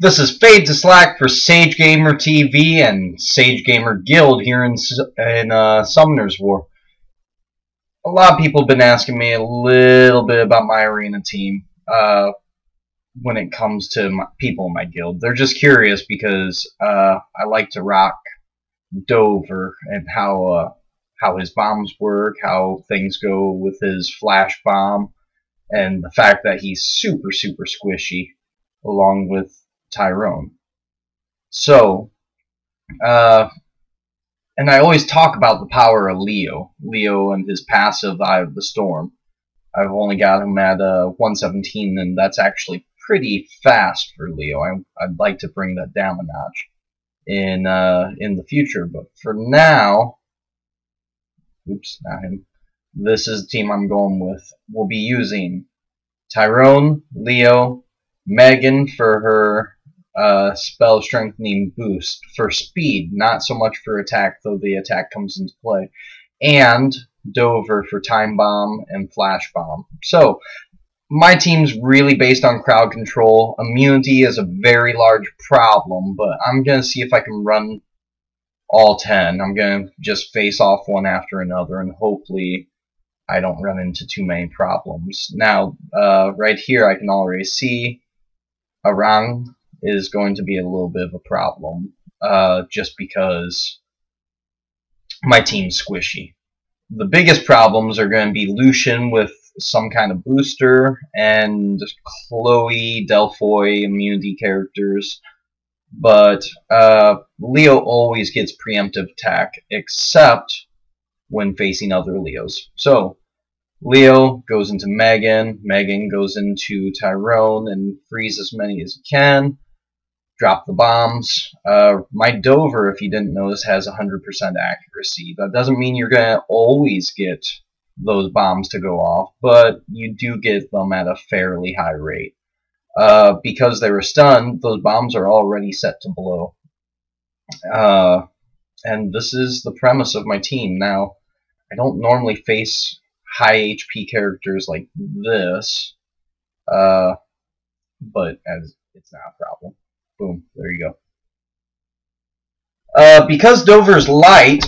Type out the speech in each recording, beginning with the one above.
This is Fade to Slack for Sage Gamer TV and Sage Gamer Guild here in Summoner's War. A lot of people have been asking me a little bit about my arena team when it comes to people in my guild. They're just curious because I like to rock Dover and how his bombs work, how things go with his flash bomb, and the fact that he's super squishy, along with Tyron. So, and I always talk about the power of Leo and his passive Eye of the Storm. I've only got him at 117, and that's actually pretty fast for Leo. I'd like to bring that down a notch in the future, but for now, oops, not him. This is the team I'm going with. We'll be using Tyron, Leo, Megan for her spell strengthening boost for speed, not so much for attack, though the attack comes into play, and Dover for time bomb and flash bomb. So my team's really based on crowd control. Immunity is a very large problem, but I'm gonna see if I can run all 10. I'm gonna just face off one after another, and hopefully I don't run into too many problems. Now, right here I can already see Arang is going to be a little bit of a problem, just because my team's squishy. The biggest problems are going to be Lucian with some kind of booster, and Chloe, Delphoy, immunity characters, but Leo always gets preemptive attack, except when facing other Leos. So, Leo goes into Megan, Megan goes into Tyron, and freeze as many as you can. Drop the bombs. My Dover, if you didn't notice, has 100% accuracy. That doesn't mean you're going to always get those bombs to go off, but you do get them at a fairly high rate. Because they were stunned, those bombs are already set to blow. And this is the premise of my team. Now, I don't normally face high HP characters like this, but as it's not a problem. Boom, there you go. Because Dover's light,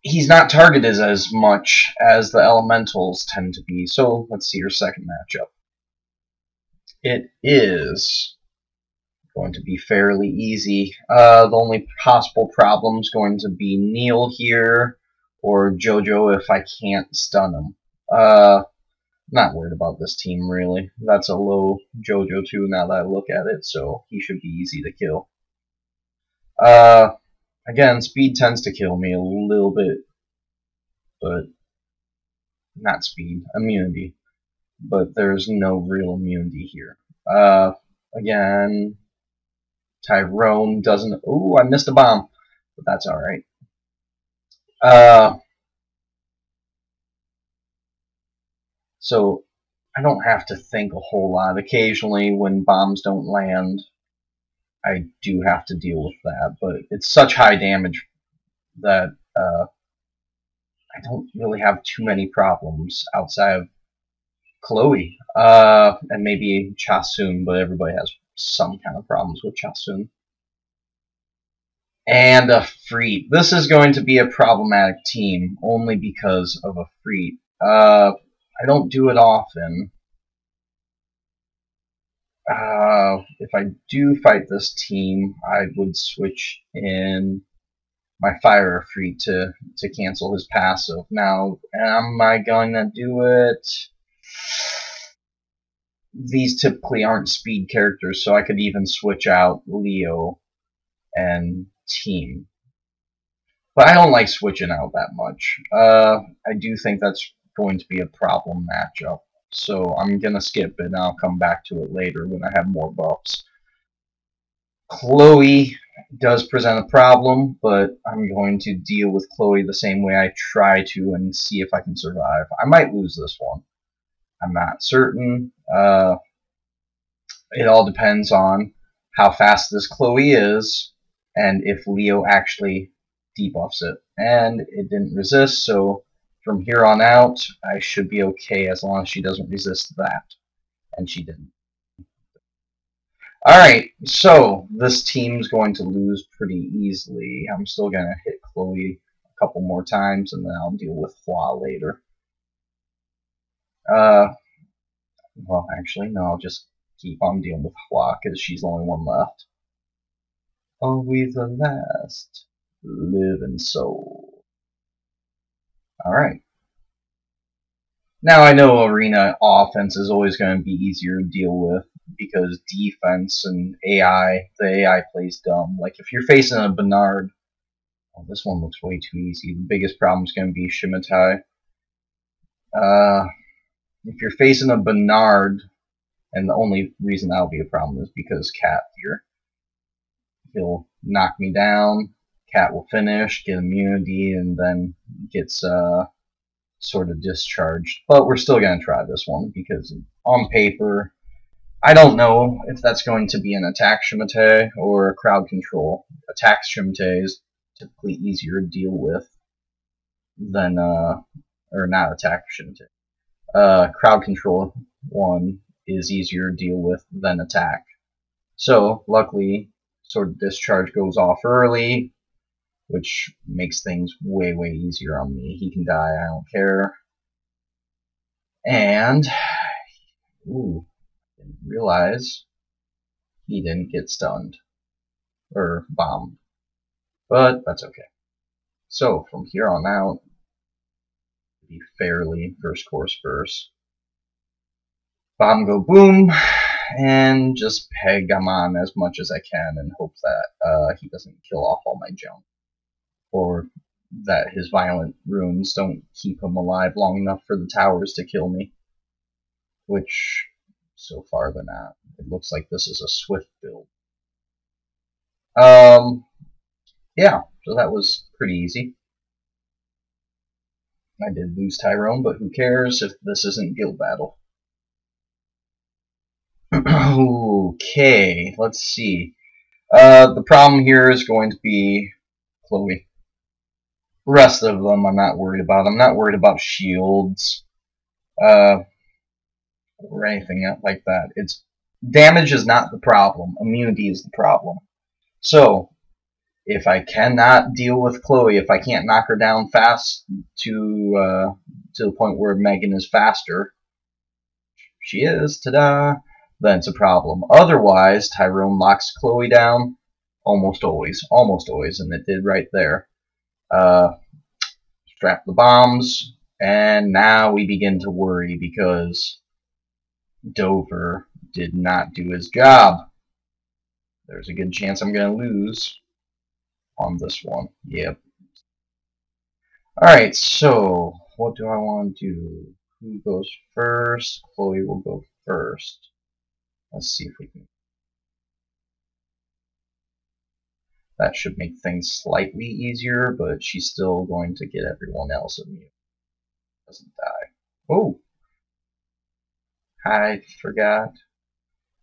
he's not targeted as much as the elementals tend to be. So let's see your second matchup. It is going to be fairly easy. The only possible problem is going to be Neil here, or Jojo if I can't stun him. Not worried about this team, really. That's a low Jojo, too, now that I look at it, so he should be easy to kill. Again, speed tends to kill me a little bit, but not speed, immunity. But there's no real immunity here. Again, Tyrone doesn't... Ooh, I missed a bomb, but that's alright. So I don't have to think a whole lot. Occasionally, when bombs don't land, I do have to deal with that, but it's such high damage that I don't really have too many problems outside of Chloe, and maybe Chasun, but everybody has some kind of problems with Chasun. And a Freet. This is going to be a problematic team, only because of a Freet. I don't do it often. If I do fight this team, I would switch in my Fire Freet to cancel his passive. Now, am I going to do it? These typically aren't speed characters, so I could even switch out Leo and team. But I don't like switching out that much. I do think that's going to be a problem matchup. So I'm going to skip it, and I'll come back to it later when I have more buffs. Chloe does present a problem, but I'm going to deal with Chloe the same way I try to and see if I can survive. I might lose this one. I'm not certain. It all depends on how fast this Chloe is and if Leo actually debuffs it. And it didn't resist, so from here on out, I should be okay as long as she doesn't resist that. And she didn't. Alright, so this team's going to lose pretty easily. I'm still going to hit Chloe a couple more times, and then I'll deal with Flaw later. Well, actually, no, I'll just keep on dealing with Flaw, because she's the only one left. Always the last living soul. Alright. Now I know arena offense is always going to be easier to deal with because defense and AI, the AI plays dumb. Like if you're facing a Bernard, oh, this one looks way too easy. The biggest problem is going to be Shimitai. If you're facing a Bernard, and the only reason that'll be a problem is because Cat here. He'll knock me down, Cat will finish, get immunity, and then gets sort of discharged. But we're still going to try this one because on paper, I don't know if that's going to be an attack Shimate or a crowd control. Attack Shimate is typically easier to deal with than, or not attack Shimate. Crowd control one is easier to deal with than attack. So, luckily, sort of discharge goes off early, which makes things way, way easier on me. He can die, I don't care. And, ooh, didn't realize he didn't get stunned or bombed, but that's okay. So from here on out, be fairly first course first. Bomb go boom, and just peg him on as much as I can and hope that he doesn't kill off all my junk, or that his violent runes don't keep him alive long enough for the towers to kill me, which so far they're not. It looks like this is a swift build. Yeah, so that was pretty easy. I did lose Tyron, but who cares if this isn't guild battle. Okay, let's see. The problem here is going to be Chloe. The rest of them I'm not worried about. I'm not worried about shields or anything like that. It's damage is not the problem. Immunity is the problem. So if I cannot deal with Chloe, if I can't knock her down fast to the point where Megan is faster, she is, ta-da, then it's a problem. Otherwise, Tyron locks Chloe down almost always, and it did right there. Strap the bombs, and now we begin to worry because Dover did not do his job. There's a good chance I'm going to lose on this one. Yep. Alright, so what do I want to do? Who goes first? Chloe will go first. Let's see if we can. That should make things slightly easier, but she's still going to get everyone else immune. Doesn't die. Oh! I forgot.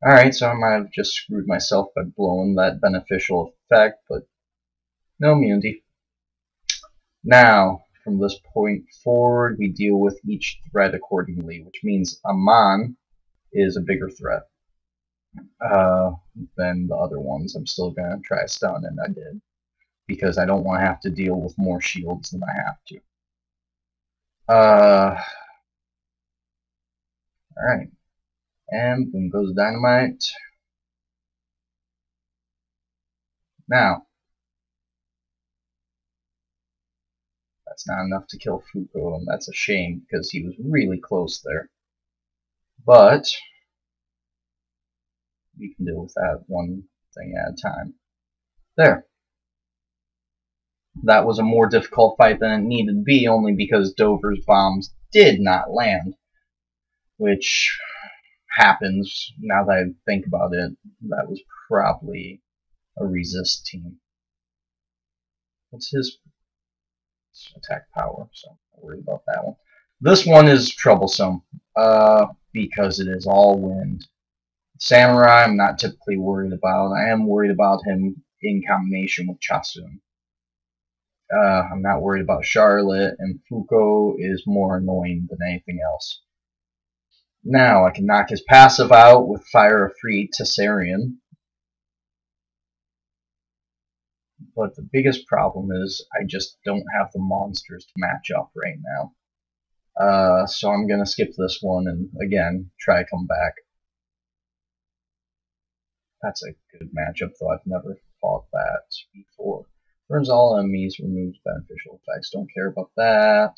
Alright, so I might have just screwed myself by blowing that beneficial effect, but no immunity. Now, from this point forward, we deal with each threat accordingly, which means Amon is a bigger threat than the other ones. I'm still going to try a stun, and I did, because I don't want to have to deal with more shields than I have to. Alright. And boom goes dynamite. Now, that's not enough to kill Fuko, and that's a shame, because he was really close there. But we can deal with that one thing at a time. There. That was a more difficult fight than it needed to be, only because Dover's bombs did not land. Which happens, now that I think about it. That was probably a resist team. What's his attack power? So I'm not worried about that one. This one is troublesome, because it is all wind. Samurai I'm not typically worried about. I am worried about him in combination with Chasun. I'm not worried about Charlotte, and Fuko is more annoying than anything else. Now I can knock his passive out with Fire of Free Tessarian, But the biggest problem is I just don't have the monsters to match up right now. So I'm gonna skip this one and again try to come back. That's a good matchup, though I've never fought that before. Burns all enemies, removes beneficial effects. Don't care about that.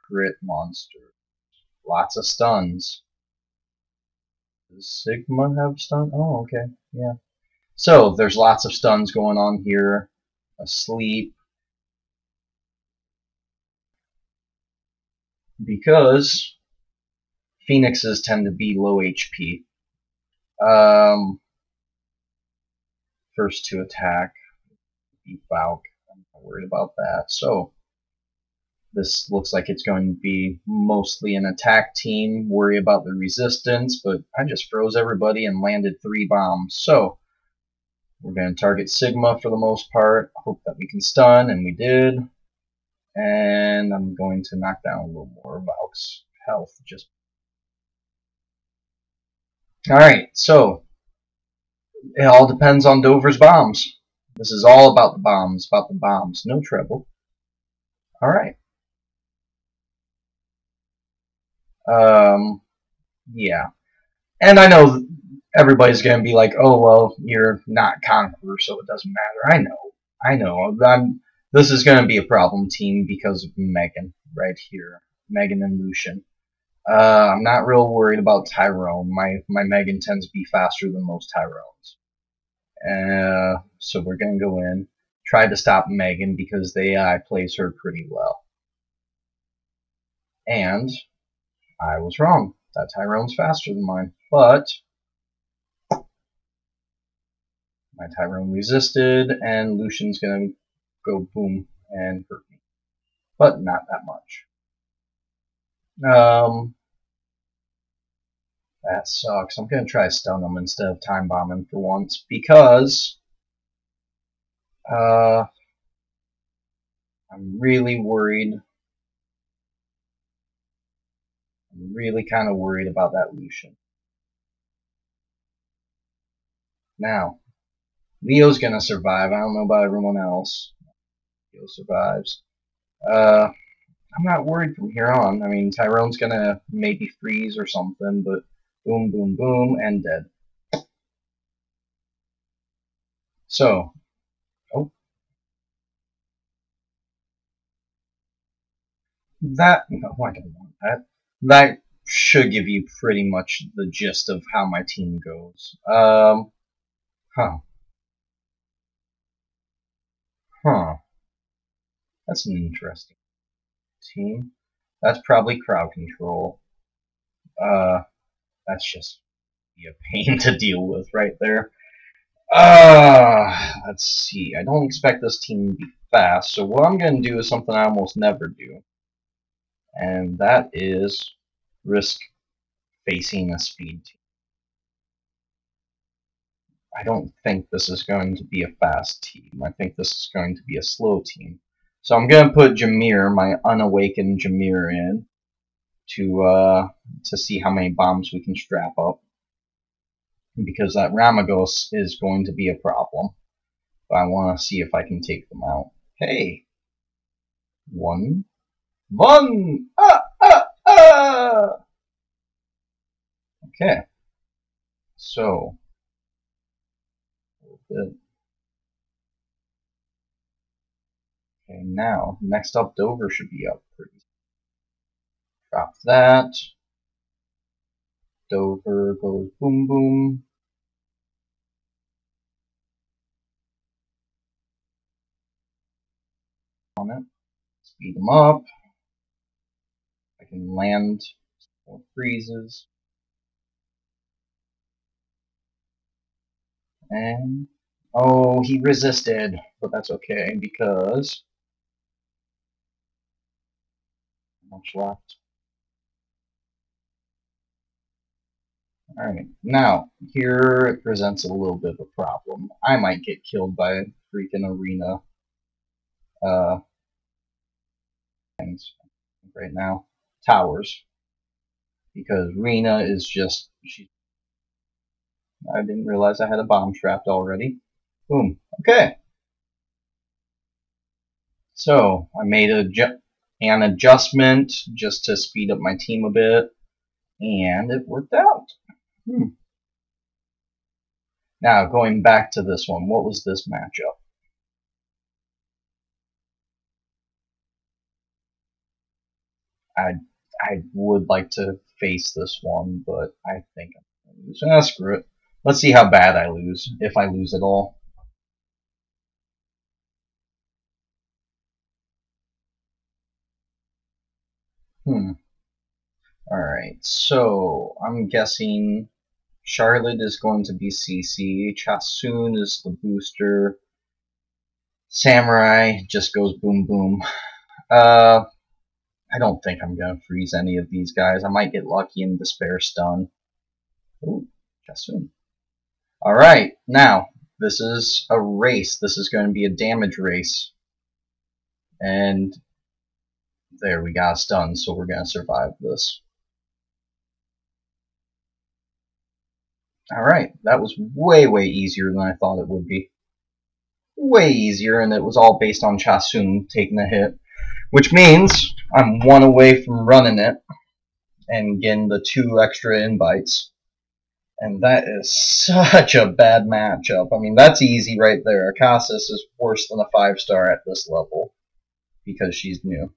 Crit monster. Lots of stuns. Does Sigma have stun? Oh, okay. Yeah. So, there's lots of stuns going on here. Asleep. Because Phoenixes tend to be low HP. First to attack. Be Falk. I'm not worried about that. So, this looks like it's going to be mostly an attack team. Worry about the resistance, but I just froze everybody and landed 3 bombs. So, we're going to target Sigma for the most part. Hope that we can stun, and we did. And I'm going to knock down a little more of Valk's health. Alright, so it all depends on Dover's bombs. This is all about the bombs, no treble. Alright. Yeah. And I know everybody's going to be like, oh, well, you're not Conqueror, so it doesn't matter. I know. This is going to be a problem team because of Megan right here. Megan and Lucian. I'm not real worried about Tyron. My Megan tends to be faster than most Tyrons. So we're going to go in. Try to stop Megan because the AI plays her pretty well. And I was wrong. That Tyron's faster than mine. But my Tyron resisted, and Lucian's gonna go boom and hurt me. But not that much. That sucks. I'm gonna try to stun him instead of time bombing for once because I'm really worried. I'm really kind of worried about that Lucian. Now, Leo's gonna survive. I don't know about everyone else. Leo survives. I'm not worried from here on. I mean, Tyrone's gonna maybe freeze or something, but boom, boom, boom, and dead. So, oh, that, no, I don't want that. That should give you pretty much the gist of how my team goes. Huh. Huh. That's an interesting team. That's probably crowd control. That's just be a pain to deal with right there. Let's see. I don't expect this team to be fast, so what I'm going to do is something I almost never do. And that is risk facing a speed team. I don't think this is going to be a fast team. I think this is going to be a slow team. So I'm going to put Jameer, my unawakened Jameer, in to see how many bombs we can strap up. Because that Ramagos is going to be a problem. But I want to see if I can take them out. Hey! One. Ah! Ah! Ah! Okay. So. Good. Okay, now, next up, Dover should be up pretty. Drop that. Dover goes boom boom. On it. Speed them up. I can land more freezes. And oh, he resisted, but that's okay because not much left. Alright, now here it presents a little bit of a problem. I might get killed by a freaking arena things right now. Towers. Because Rena is just I didn't realize I had a bomb trapped already. Boom. Okay. So I made an adjustment just to speed up my team a bit, and it worked out. Now going back to this one, what was this matchup? I I would like to face this one, but I think I'm gonna lose. Ah, screw it. Let's see how bad I lose, if I lose at all. Alright, so I'm guessing Charlotte is going to be CC, Chasun is the booster, Samurai just goes boom boom. Uh, I don't think I'm gonna freeze any of these guys. I might get lucky and despair stun. Ooh, Chasun. Alright, now, this is a race. This is going to be a damage race. And there, we got stunned, so we're going to survive this. Alright, that was way, way easier than I thought it would be. Way easier, and it was all based on Chasun taking a hit. Which means I'm one away from running it and getting the 2 extra invites. And that is such a bad matchup. I mean, that's easy right there. Akasis is worse than a 5-star at this level because she's new.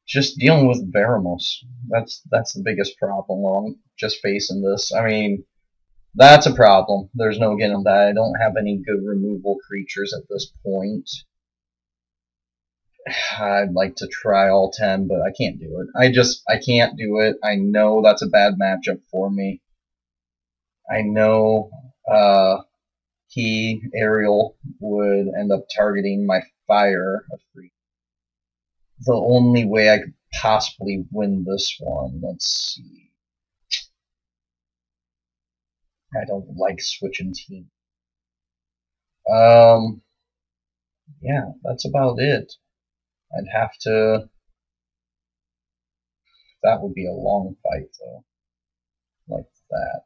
Just dealing with Veramos. That's the biggest problem on just facing this. I mean, that's a problem. There's no getting that. I don't have any good removal creatures at this point. I'd like to try all 10, but I can't do it. I can't do it. I know that's a bad matchup for me. I know Ariel would end up targeting my fire. The only way I could possibly win this one, let's see. I don't like switching teams. Yeah, that's about it. I'd have to. That would be a long fight, though. Like that.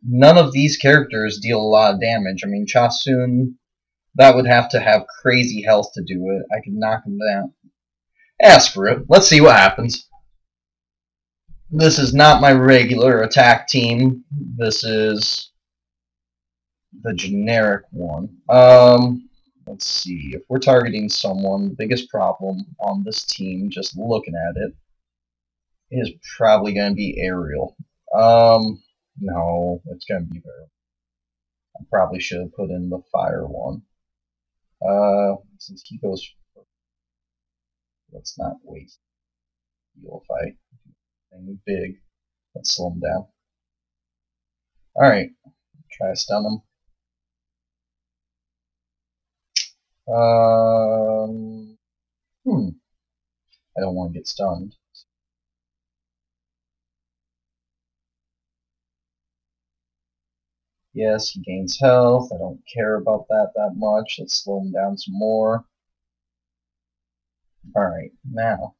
None of these characters deal a lot of damage. I mean, Chasun, that would have to have crazy health to do it. I could knock him down. Ask for it. Let's see what happens. This is not my regular attack team. This is the generic one. Let's see. If we're targeting someone, the biggest problem on this team, just looking at it, is probably going to be Ariel. No, it's going to be Ariel. I probably should have put in the fire one. Since he goes, let's not waste heal fight. Anything big. Let's slow him down. Alright, try to stun him. I don't want to get stunned. Yes, he gains health. I don't care about that much. Let's slow him down some more. Alright, now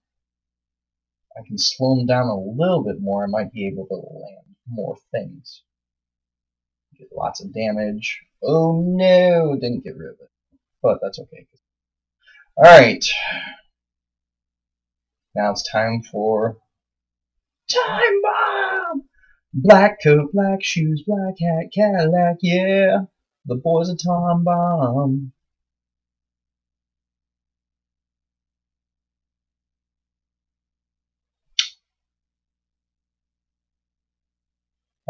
I can slow him down a little bit more. I might be able to land more things. Get lots of damage. Oh no, didn't get rid of it. But that's okay. Alright. Now it's time for Time Bomb! Black coat, black shoes, black hat, Cadillac, yeah. The boys are Time Bomb.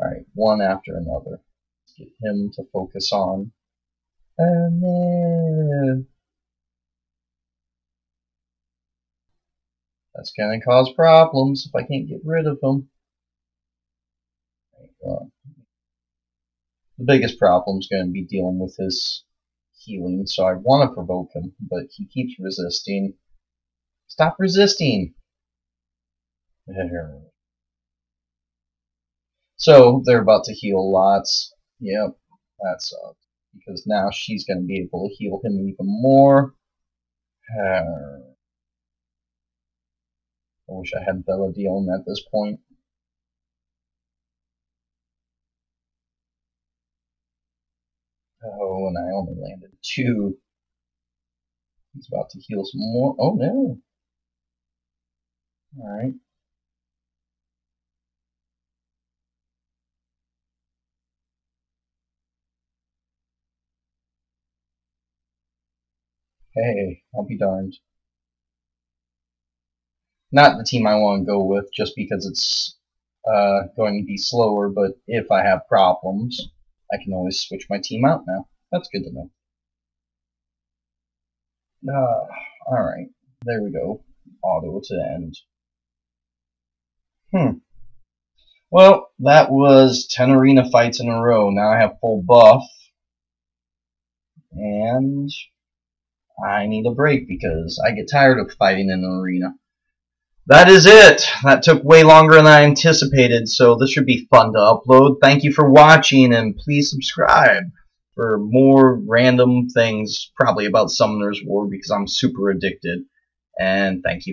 Alright, one after another. Let's get him to focus on. Oh no. That's gonna cause problems if I can't get rid of him. Right, well, the biggest problem is going to be dealing with his healing, so I want to provoke him, but he keeps resisting. Stop resisting! So they're about to heal lots. Yep, that sucks. Because now she's going to be able to heal him even more. I wish I had Bella dealing at this point. 2. He's about to heal some more. Oh no. Alright. Hey, I'll be darned. Not the team I want to go with, just because it's going to be slower, but if I have problems, I can always switch my team out now. That's good to know. Alright, there we go. Auto to end. Well, that was 10 arena fights in a row. Now I have full buff. And I need a break because I get tired of fighting in an arena. That is it. That took way longer than I anticipated, so this should be fun to upload. Thank you for watching, and please subscribe for more random things, probably about Summoner's War, because I'm super addicted. And thank you.